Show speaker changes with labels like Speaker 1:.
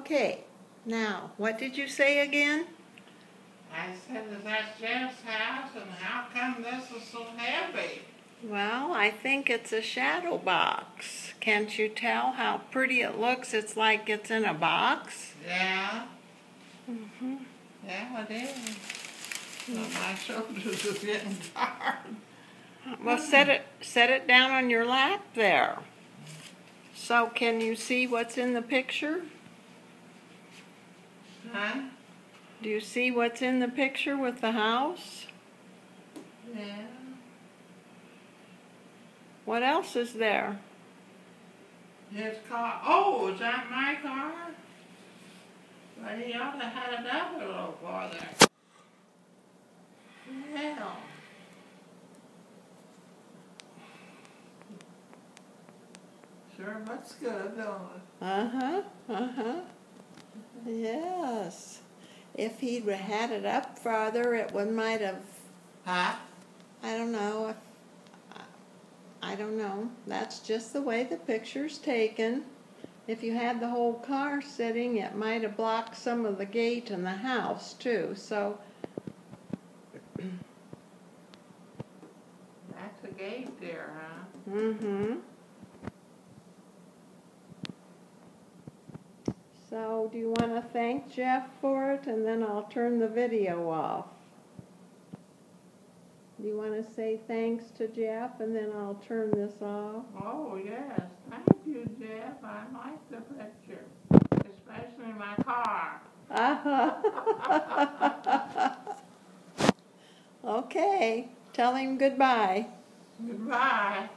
Speaker 1: Okay, now, what did you say again?
Speaker 2: I said, is that Jeff's house, and how come this is so heavy?
Speaker 1: Well, I think it's a shadow box. Can't you tell how pretty it looks? It's like it's in a box.
Speaker 2: Yeah. Yeah, it is. But my shoulders are getting tired.
Speaker 1: Well, set it down on your lap there. So, can you see what's in the picture?
Speaker 2: Huh?
Speaker 1: Do you see what's in the picture with the house?
Speaker 2: Yeah.
Speaker 1: What else is there?
Speaker 2: His car. Oh, is that my car? But he ought to have it up a little farther. Hell. Sure looks good, don't it?
Speaker 1: Yes. If he'd had it up farther, it might have.
Speaker 2: Huh?
Speaker 1: I don't know. I don't know. That's just the way the picture's taken. If you had the whole car sitting, it might have blocked some of the gate in the house too. So.
Speaker 2: That's a gate there, huh?
Speaker 1: Mm-hmm. So, do you want to thank Jeff for it, and then I'll turn the video off? Do you want to say thanks to Jeff, and then I'll turn this off?
Speaker 2: Oh, yes. Thank you, Jeff. I like the picture. Especially my car.
Speaker 1: Okay. Tell him goodbye.
Speaker 2: Goodbye.